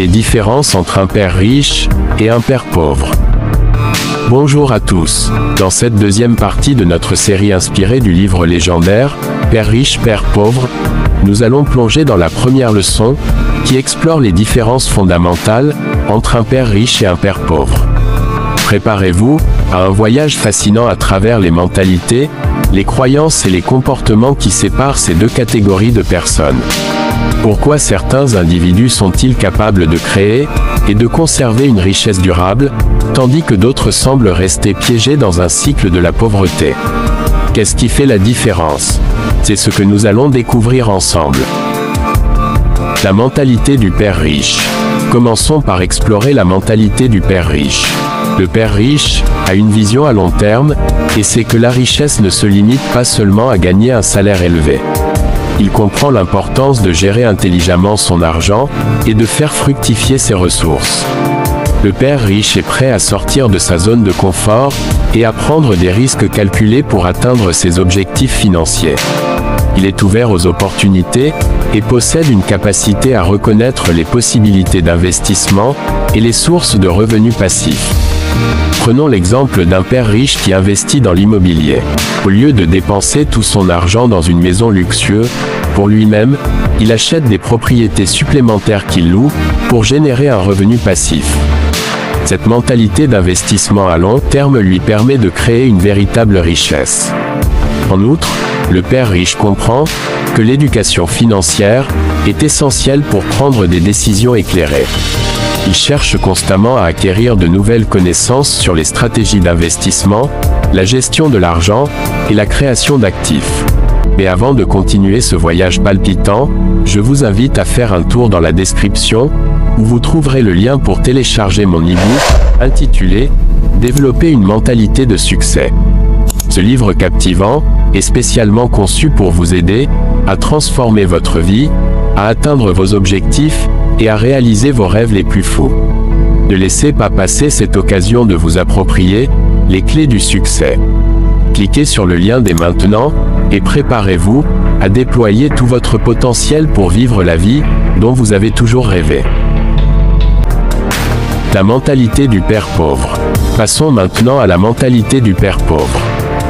Les différences entre un père riche et un père pauvre. Bonjour à tous. Dans cette deuxième partie de notre série inspirée du livre légendaire « Père riche, Père pauvre », nous allons plonger dans la première leçon, qui explore les différences fondamentales entre un père riche et un père pauvre. Préparez-vous à un voyage fascinant à travers les mentalités, les croyances et les comportements qui séparent ces deux catégories de personnes. Pourquoi certains individus sont-ils capables de créer et de conserver une richesse durable, tandis que d'autres semblent rester piégés dans un cycle de la pauvreté? Qu'est-ce qui fait la différence? C'est ce que nous allons découvrir ensemble. La mentalité du père riche. Commençons par explorer la mentalité du père riche. Le père riche a une vision à long terme, et c'est que la richesse ne se limite pas seulement à gagner un salaire élevé. Il comprend l'importance de gérer intelligemment son argent et de faire fructifier ses ressources. Le père riche est prêt à sortir de sa zone de confort et à prendre des risques calculés pour atteindre ses objectifs financiers. Il est ouvert aux opportunités et possède une capacité à reconnaître les possibilités d'investissement et les sources de revenus passifs. Prenons l'exemple d'un père riche qui investit dans l'immobilier. Au lieu de dépenser tout son argent dans une maison luxueuse, pour lui-même, il achète des propriétés supplémentaires qu'il loue pour générer un revenu passif. Cette mentalité d'investissement à long terme lui permet de créer une véritable richesse. En outre, le père riche comprend que l'éducation financière est essentielle pour prendre des décisions éclairées. Il cherche constamment à acquérir de nouvelles connaissances sur les stratégies d'investissement, la gestion de l'argent et la création d'actifs. Mais avant de continuer ce voyage palpitant, je vous invite à faire un tour dans la description, où vous trouverez le lien pour télécharger mon e-book, intitulé « Développer une mentalité de succès ». Ce livre captivant est spécialement conçu pour vous aider à transformer votre vie, à atteindre vos objectifs et à réaliser vos rêves les plus fous. Ne laissez pas passer cette occasion de vous approprier les clés du succès. Cliquez sur le lien dès maintenant et préparez-vous à déployer tout votre potentiel pour vivre la vie dont vous avez toujours rêvé. La mentalité du père pauvre. Passons maintenant à la mentalité du père pauvre.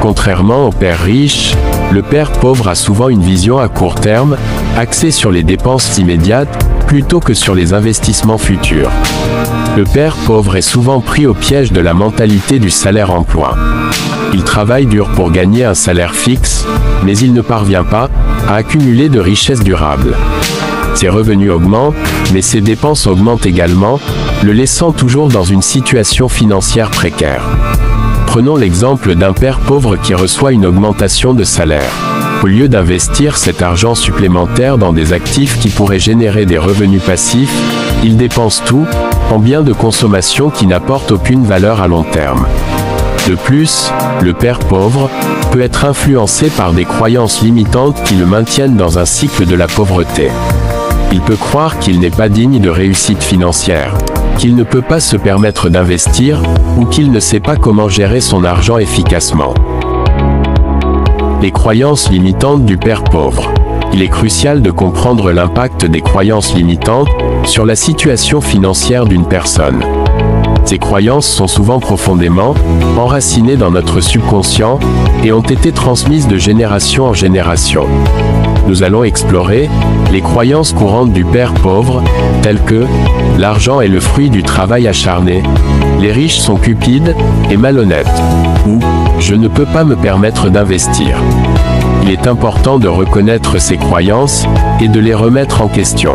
Contrairement au père riche, le père pauvre a souvent une vision à court terme, axée sur les dépenses immédiates, plutôt que sur les investissements futurs. Le père pauvre est souvent pris au piège de la mentalité du salaire-emploi. Il travaille dur pour gagner un salaire fixe, mais il ne parvient pas à accumuler de richesses durables. Ses revenus augmentent, mais ses dépenses augmentent également, le laissant toujours dans une situation financière précaire. Prenons l'exemple d'un père pauvre qui reçoit une augmentation de salaire. Au lieu d'investir cet argent supplémentaire dans des actifs qui pourraient générer des revenus passifs, il dépense tout en biens de consommation qui n'apportent aucune valeur à long terme. De plus, le père pauvre peut être influencé par des croyances limitantes qui le maintiennent dans un cycle de la pauvreté. Il peut croire qu'il n'est pas digne de réussite financière, qu'il ne peut pas se permettre d'investir, ou qu'il ne sait pas comment gérer son argent efficacement. Les croyances limitantes du père pauvre. Il est crucial de comprendre l'impact des croyances limitantes sur la situation financière d'une personne. Ces croyances sont souvent profondément enracinées dans notre subconscient et ont été transmises de génération en génération. Nous allons explorer les croyances courantes du père pauvre, telles que « l'argent est le fruit du travail acharné »,« les riches sont cupides et malhonnêtes » ou « je ne peux pas me permettre d'investir ». Il est important de reconnaître ces croyances et de les remettre en question.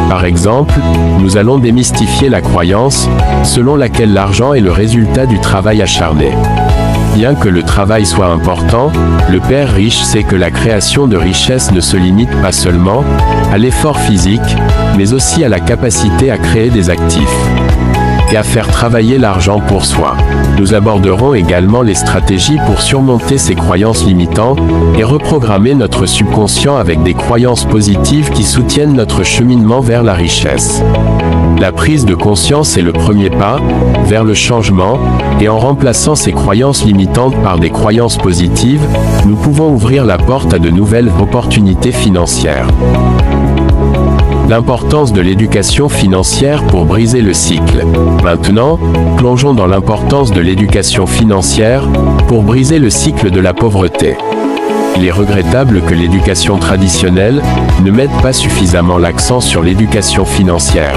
Par exemple, nous allons démystifier la croyance selon laquelle l'argent est le résultat du travail acharné. Bien que le travail soit important, le père riche sait que la création de richesse ne se limite pas seulement à l'effort physique, mais aussi à la capacité à créer des actifs et à faire travailler l'argent pour soi. Nous aborderons également les stratégies pour surmonter ces croyances limitantes et reprogrammer notre subconscient avec des croyances positives qui soutiennent notre cheminement vers la richesse. La prise de conscience est le premier pas vers le changement, et en remplaçant ces croyances limitantes par des croyances positives, nous pouvons ouvrir la porte à de nouvelles opportunités financières. L'importance de l'éducation financière pour briser le cycle. Maintenant, plongeons dans l'importance de l'éducation financière pour briser le cycle de la pauvreté. Il est regrettable que l'éducation traditionnelle ne mette pas suffisamment l'accent sur l'éducation financière,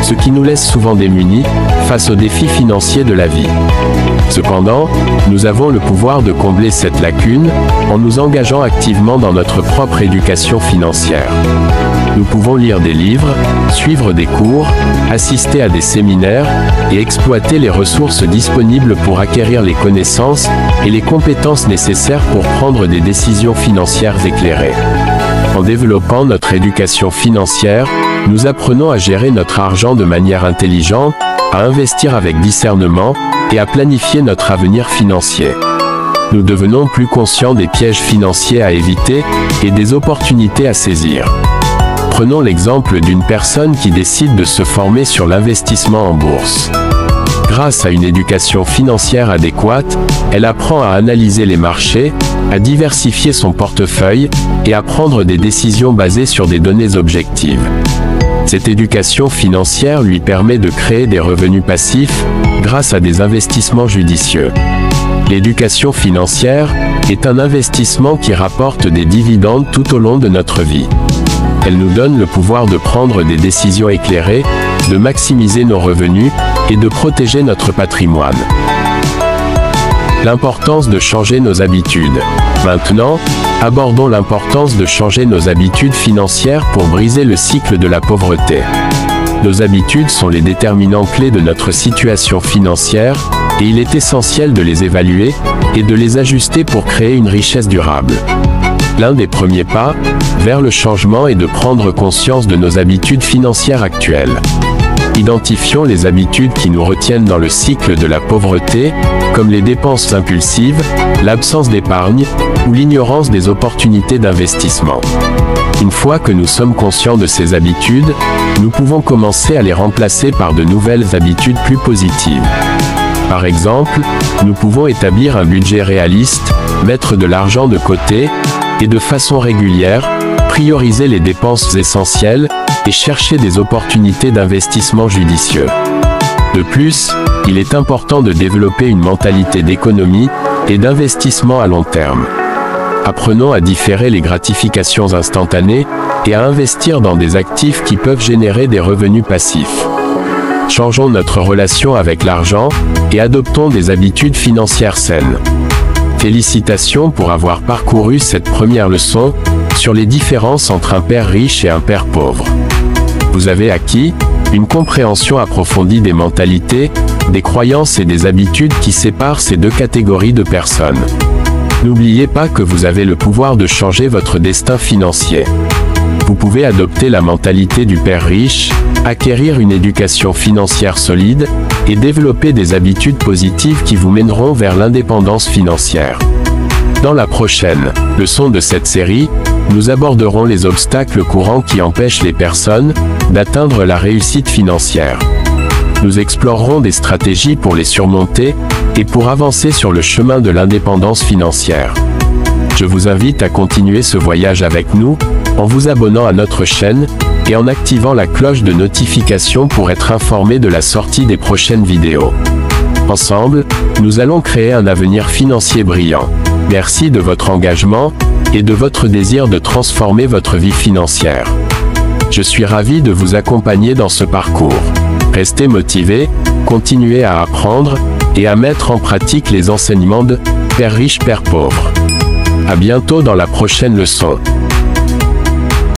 ce qui nous laisse souvent démunis face aux défis financiers de la vie. Cependant, nous avons le pouvoir de combler cette lacune en nous engageant activement dans notre propre éducation financière. Nous pouvons lire des livres, suivre des cours, assister à des séminaires et exploiter les ressources disponibles pour acquérir les connaissances et les compétences nécessaires pour prendre des décisions financières éclairées. En développant notre éducation financière, nous apprenons à gérer notre argent de manière intelligente, à investir avec discernement et à planifier notre avenir financier. Nous devenons plus conscients des pièges financiers à éviter et des opportunités à saisir. Prenons l'exemple d'une personne qui décide de se former sur l'investissement en bourse. Grâce à une éducation financière adéquate, elle apprend à analyser les marchés, à diversifier son portefeuille et à prendre des décisions basées sur des données objectives. Cette éducation financière lui permet de créer des revenus passifs grâce à des investissements judicieux. L'éducation financière est un investissement qui rapporte des dividendes tout au long de notre vie. Elle nous donne le pouvoir de prendre des décisions éclairées, de maximiser nos revenus et de protéger notre patrimoine. L'importance de changer nos habitudes. Maintenant, abordons l'importance de changer nos habitudes financières pour briser le cycle de la pauvreté. Nos habitudes sont les déterminants clés de notre situation financière, et il est essentiel de les évaluer et de les ajuster pour créer une richesse durable. L'un des premiers pas vers le changement est de prendre conscience de nos habitudes financières actuelles. Identifions les habitudes qui nous retiennent dans le cycle de la pauvreté, comme les dépenses impulsives, l'absence d'épargne ou l'ignorance des opportunités d'investissement. Une fois que nous sommes conscients de ces habitudes, nous pouvons commencer à les remplacer par de nouvelles habitudes plus positives. Par exemple, nous pouvons établir un budget réaliste, mettre de l'argent de côté, et de façon régulière, prioriser les dépenses essentielles et chercher des opportunités d'investissement judicieux. De plus, il est important de développer une mentalité d'économie et d'investissement à long terme. Apprenons à différer les gratifications instantanées et à investir dans des actifs qui peuvent générer des revenus passifs. Changeons notre relation avec l'argent et adoptons des habitudes financières saines. Félicitations pour avoir parcouru cette première leçon sur les différences entre un père riche et un père pauvre. Vous avez acquis une compréhension approfondie des mentalités, des croyances et des habitudes qui séparent ces deux catégories de personnes. N'oubliez pas que vous avez le pouvoir de changer votre destin financier. Vous pouvez adopter la mentalité du père riche, acquérir une éducation financière solide et développer des habitudes positives qui vous mèneront vers l'indépendance financière. Dans la prochaine leçon de cette série, nous aborderons les obstacles courants qui empêchent les personnes d'atteindre la réussite financière. Nous explorerons des stratégies pour les surmonter et pour avancer sur le chemin de l'indépendance financière. Je vous invite à continuer ce voyage avec nous en vous abonnant à notre chaîne et en activant la cloche de notification pour être informé de la sortie des prochaines vidéos. Ensemble, nous allons créer un avenir financier brillant. Merci de votre engagement et de votre désir de transformer votre vie financière. Je suis ravi de vous accompagner dans ce parcours. Restez motivés, continuez à apprendre et à mettre en pratique les enseignements de Père riche, Père pauvre. À bientôt dans la prochaine leçon.